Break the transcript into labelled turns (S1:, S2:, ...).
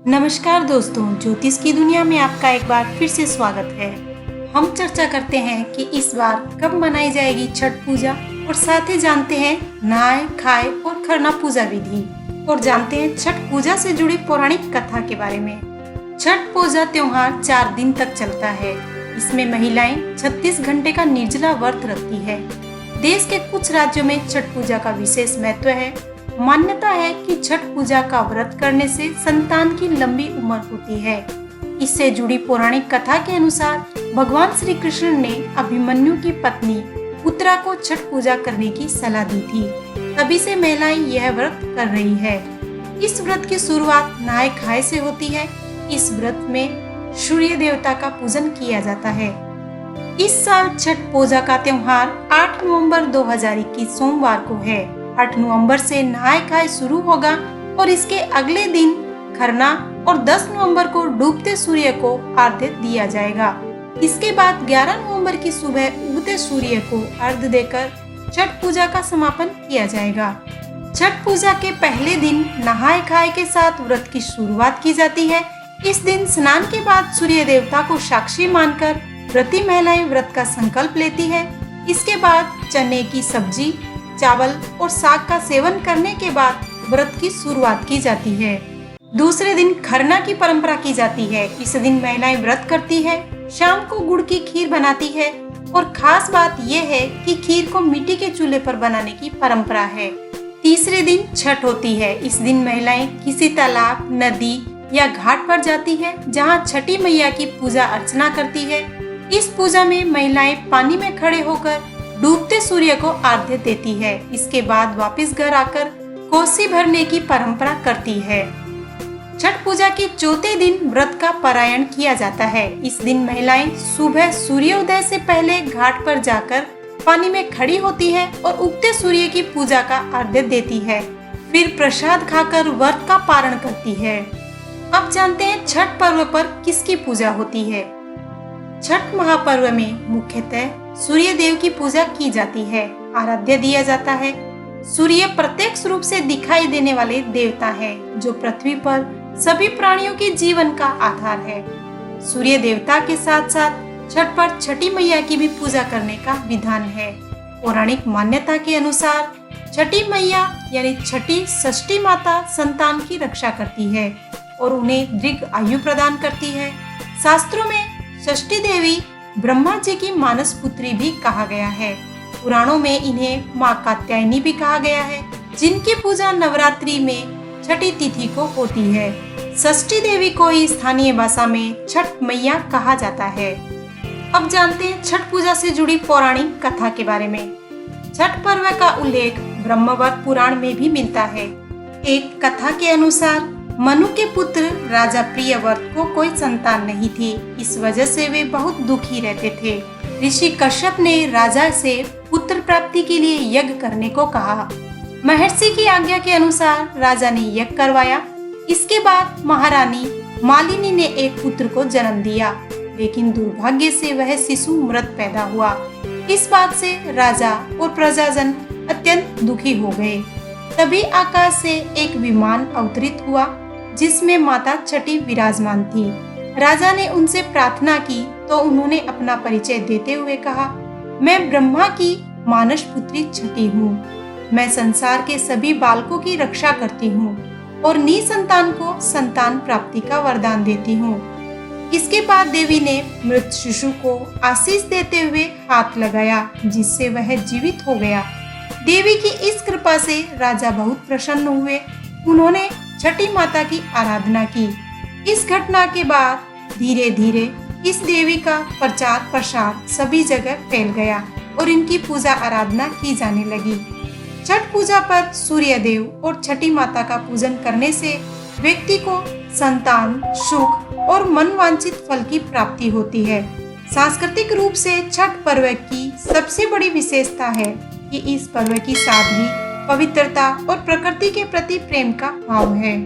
S1: नमस्कार दोस्तों, ज्योतिष की दुनिया में आपका एक बार फिर से स्वागत है। हम चर्चा करते हैं कि इस बार कब मनाई जाएगी छठ पूजा और साथ ही जानते हैं नहाए खाए और खरना पूजा विधि और जानते हैं छठ पूजा से जुड़ी पौराणिक कथा के बारे में। छठ पूजा त्योहार 4 दिन तक चलता है। इसमें महिलाएं 36 घंटे का निर्जला व्रत रखती है। देश के कुछ राज्यों में छठ पूजा का विशेष महत्व है। मान्यता है कि छठ पूजा का व्रत करने से संतान की लंबी उम्र होती है। इससे जुड़ी पौराणिक कथा के अनुसार भगवान श्री कृष्ण ने अभिमन्यु की पत्नी उत्तरा को छठ पूजा करने की सलाह दी थी। तभी से महिलाएं यह व्रत कर रही है। इस व्रत की शुरुआत नहाए खाए से होती है। इस व्रत में सूर्य देवता का पूजन किया जाता है। इस साल छठ पूजा का त्योहार 8 नवंबर 2021 सोमवार को है। 8 नवंबर से नहाए खाए शुरू होगा और इसके अगले दिन खरना और 10 नवंबर को डूबते सूर्य को अर्घ्य दिया जाएगा। इसके बाद 11 नवंबर की सुबह उगते सूर्य को अर्घ्य देकर छठ पूजा का समापन किया जाएगा। छठ पूजा के पहले दिन नहाए खाए के साथ व्रत की शुरुआत की जाती है। इस दिन स्नान के बाद सूर्य देवता को साक्षी मानकर व्रती महिलाएं व्रत का संकल्प लेती है। इसके बाद चने की सब्जी, चावल और साग का सेवन करने के बाद व्रत की शुरुआत की जाती है। दूसरे दिन खरना की परंपरा की जाती है। इस दिन महिलाएं व्रत करती है, शाम को गुड़ की खीर बनाती है और खास बात यह है कि खीर को मिट्टी के चूल्हे पर बनाने की परंपरा है। तीसरे दिन छठ होती है। इस दिन महिलाएं किसी तालाब, नदी या घाट पर जाती है, जहां छठी मैया की पूजा अर्चना करती है। इस पूजा में महिलाएं पानी में खड़े होकर डूबते सूर्य को अर्घ्य देती है। इसके बाद वापस घर आकर कोसी भरने की परंपरा करती है। छठ पूजा के चौथे दिन व्रत का पारायण किया जाता है। इस दिन महिलाएं सुबह सूर्योदय से पहले घाट पर जाकर पानी में खड़ी होती है और उगते सूर्य की पूजा का अर्घ्य देती है। फिर प्रसाद खाकर व्रत का पारण करती है। अब जानते हैं छठ पर्व पर किसकी पूजा होती है। छठ महापर्व में मुख्यतः सूर्य देव की पूजा की जाती है, आराध्य दिया जाता है। सूर्य प्रत्यक्ष रूप से दिखाई देने वाले देवता है, जो पृथ्वी पर सभी प्राणियों के जीवन का आधार है। सूर्य देवता के साथ साथ छठ पर छठी मैया की भी पूजा करने का विधान है। पौराणिक मान्यता के अनुसार छठी मैया यानी छठी षष्ठी माता संतान की रक्षा करती है और उन्हें दीर्घ आयु प्रदान करती है। शास्त्रों में षष्ठी देवी ब्रह्मा जी की मानस पुत्री भी कहा गया है। पुराणों में इन्हें माँ कात्यायनी भी कहा गया है, जिनकी पूजा नवरात्रि में छठी तिथि को होती है। षष्ठी देवी को ही स्थानीय भाषा में छठ मैया कहा जाता है। अब जानते हैं छठ पूजा से जुड़ी पौराणिक कथा के बारे में। छठ पर्व का उल्लेख ब्रह्मवत पुराण में भी मिलता है। एक कथा के अनुसार मनु के पुत्र राजा प्रियव्रत को कोई संतान नहीं थी। इस वजह से वे बहुत दुखी रहते थे। ऋषि कश्यप ने राजा से पुत्र प्राप्ति के लिए यज्ञ करने को कहा। महर्षि की आज्ञा के अनुसार राजा ने यज्ञ करवाया। इसके बाद महारानी मालिनी ने एक पुत्र को जन्म दिया, लेकिन दुर्भाग्य से वह शिशु मृत पैदा हुआ। इस बात से राजा और प्रजाजन अत्यंत दुखी हो गए। तभी आकाश से एक विमान अवतरित हुआ, जिसमें माता छठी विराजमान थी। राजा ने उनसे प्रार्थना की तो उन्होंने अपना परिचय देते हुए कहा, मैं ब्रह्मा की मानस पुत्री छठी हूँ। मैं संसार के सभी बालकों की रक्षा करती हूँ और निसंतान को संतान प्राप्ति का वरदान देती हूँ। इसके बाद देवी ने मृत शिशु को आशीष देते हुए हाथ लगाया, जिससे वह जीवित हो गया। देवी की इस कृपा से राजा बहुत प्रसन्न हुए। उन्होंने छठी माता की आराधना की। इस घटना के बाद धीरे धीरे इस देवी का प्रचार प्रसार सभी जगह फैल गया और इनकी पूजा आराधना की जाने लगी। छठ पूजा पर सूर्य देव और छठी माता का पूजन करने से व्यक्ति को संतान, सुख और मनवांछित फल की प्राप्ति होती है। सांस्कृतिक रूप से छठ पर्व की सबसे बड़ी विशेषता है कि इस पर्व की सादगी, पवित्रता और प्रकृति के प्रति प्रेम का भाव है।